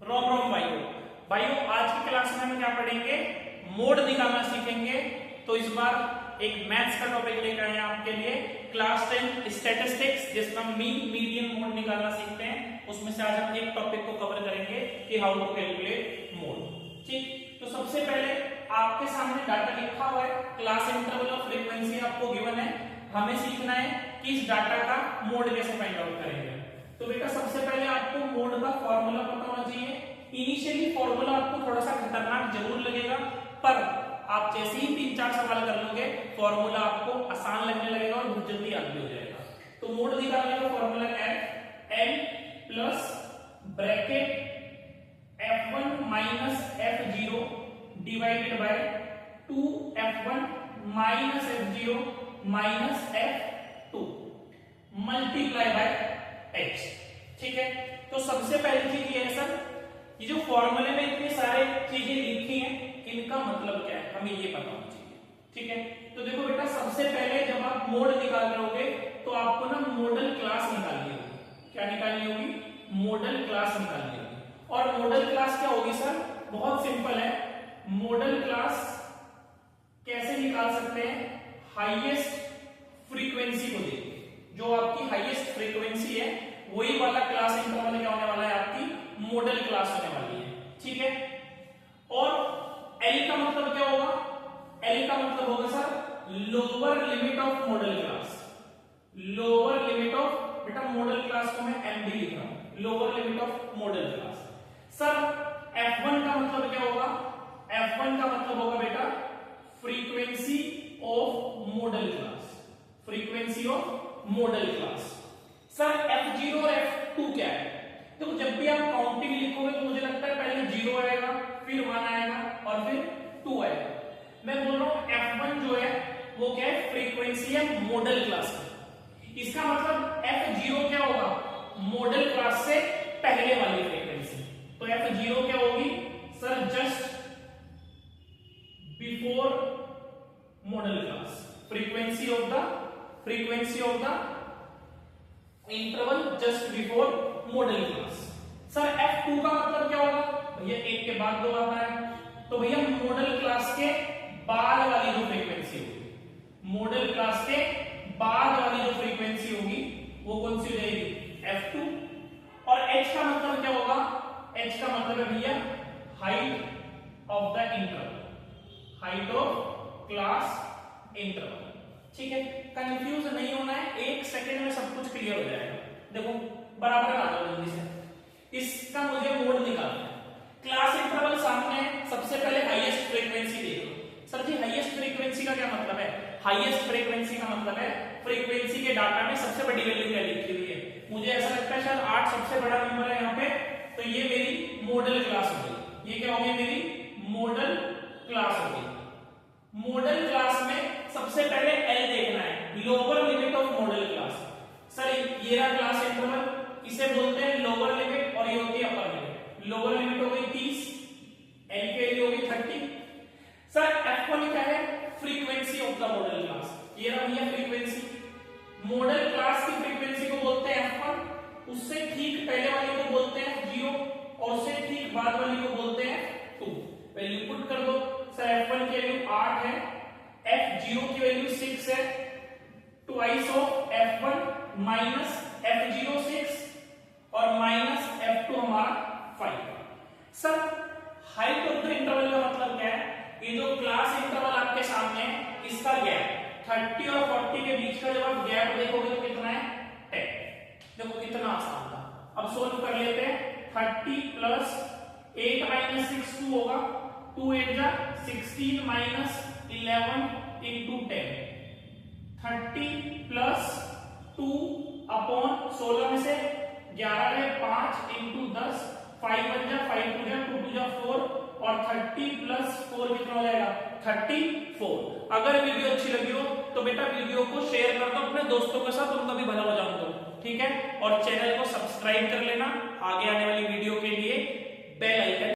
रोम रोम भाइयों भाइयों आज की क्लास में हम क्या पढ़ेंगे, मोड निकालना सीखेंगे। तो इस बार एक मैथ्स का टॉपिक लेकर आए हैं आपके लिए, क्लास 10 स्टैटिस्टिक्स, जिसमें हम मीन मीडियन मोड निकालना सीखते हैं। उसमें से आज हम एक टॉपिक को कवर करेंगे कि हाउ टू कैलकुलेट मोड। ठीक, तो सबसे पहले आपके सामने डाटा लिखा हुआ है, क्लास इंटरवल और फ्रीक्वेंसी आपको गिवन है। हमें सीखना है कि इस डाटा का मोड कैसे फाइंड आउट करेंगे। तो बेटा सबसे पहले आपको मोड का फॉर्मूला पता होना चाहिए। इनिशियली फॉर्मूला आपको थोड़ा सा खतरनाक जरूर लगेगा, पर आप जैसे ही 3-4 सवाल कर लोगे फॉर्मूला आपको आसान लगने लगेगा और बहुत जल्दी याद भी हो जाएगा। तो मोड निकालने का फॉर्मूला क्या है, n plus bracket f1 minus f0 divided by 2f1 minus f0 minus f2 multiply by h। ठीक है, तो सबसे पहली चीज ये है सर, ये जो फॉर्मूले में इतने सारे चीजें लिखी हैं इनका मतलब क्या है हमें ये पता होना चाहिए। ठीक है, तो देखो बेटा सबसे पहले जब आप मोड निकाल रहे होगे तो आपको ना मॉडल क्लास निकालनी होगी। क्या निकालनी होगी? मॉडल क्लास निकालनी होगी। और मॉडल क्लास क्या होगी सर? बहुत सिंपल है। मॉडल क्लास कैसे निकाल सकते हैं? हाईएस्ट फ्रीक्वेंसी को देख, जो आपकी हाईएस्ट फ्रीक्वेंसी है वही वाला क्लास इंटरवल क्या होने वाला है, आपकी मॉडल क्लास होने वाली है। ठीक है, और L का मतलब क्या होगा? L का मतलब होगा sir lower limit of model class. Lower limit of, बेटा मॉडल क्लास को मैं M भी लिख रहा हूं, lower limit of model class. Sir F1 का मतलब क्या होगा? F1 का मतलब होगा बेटा frequency of model class, frequency of model class. Sir F0 और F2 क्या है? तो जब भी आप काउंटिंग लिखोगे तो मुझे लगता है पहले 0 आएगा, फिर 1 आएगा और फिर 2 आएगा। मैं बोल रहा हूं F1 जो है वो क्या है? फ्रीक्वेंसी है मॉडल क्लास की। इसका मतलब F0 क्या होगा? मॉडल क्लास से पहले वाली फ्रीक्वेंसी। तो F0 क्या होगी sir? Just before model class, frequency of the interval just before model class. Sir F2 का मतलब क्या होगा? भैया एक के बाद 2 आता है, तो भैया मॉडल क्लास के बाद वाली जो फ्रीक्वेंसी होगी, मॉडल क्लास के बाद वाली जो फ्रीक्वेंसी होगी वो कौन सी हो जाएगी? F2। और H का मतलब क्या होगा? H का मतलब है भैया height of the interval, height of class interval. ठीक है, कंफ्यूज नहीं होना है, 1 सेकंड में सब कुछ क्लियर हो जाएगा। देखो बराबर आ जाओ जल्दी से। इसका मुझे मोड निकालना है। क्लास इंटरवल सामने है, सबसे पहले हाईएस्ट फ्रीक्वेंसी देखो। सर जी हाईएस्ट फ्रीक्वेंसी का क्या मतलब है? हाईएस्ट फ्रीक्वेंसी का मतलब है फ्रीक्वेंसी के डाटा में सबसे बड़ी वैल्यू क्या लिखी हुई है। मुझे ऐसा लगता है शायद 8 सबसे बड़ा नंबर है यहाँ पे, तो ये मेरी मॉडल क्लास हो गई। ये क्या हो गई? मेरी मॉडल क्लास हो गई। मॉडल क्लास में सबसे पहले L देखना है, lower limit of model class. Sir ये रहा क्लास इंटरवल, इसे बोलते हैं लोअर लिमिट और ये होती है अपर लिमिट। लोअर लिमिट हो गई 30, L की वैल्यू हो गई 30। सर F1 क्या है? Frequency of the model class. ये रहा भैया फ्रीक्वेंसी। मॉडल क्लास की फ्रीक्वेंसी को बोलते हैं F1, उससे ठीक पहले वाली को बोलते हैं F0 और उससे ठीक बाद वाली को बोलते हैं 2। वैल्यू पुट कर दो। सर F1 की वैल्यू 8 है, F0 की वैल्यू 6 है, twice of F1 minus F0 6 और माइनस F2 हमारा 5। Sir height of the interval का मतलब क्या है? ये जो क्लास इंटरवल आपके सामने है इसका गैप 30 और 40 के बीच का जब आप गैप देखोगे तो कितना है? 10। देखो कितना आसान था। अब सोल्व कर लेते हैं। 30 प्लस 8 माइनस 6 2 होगा, 2 8 जा 16 माइनस 11 इंटू 10। 30 प्लस 2 अपॉन 16 में से 11 है 5 इंटू 10, 5 1 जा 5 2 जा 2 2 जा 4 और 30 प्लस 4 कितना हो जाएगा? 34। अगर वीडियो अच्छी लगी हो तो बेटा वीडियो को शेयर कर दो अपने दोस्तों के साथ, उनका भी भला हो जाऊं तो। ठीक है, और चैनल को सब्सक्राइब कर लेना आगे आने वाली वीडियो के लिए। Bell icon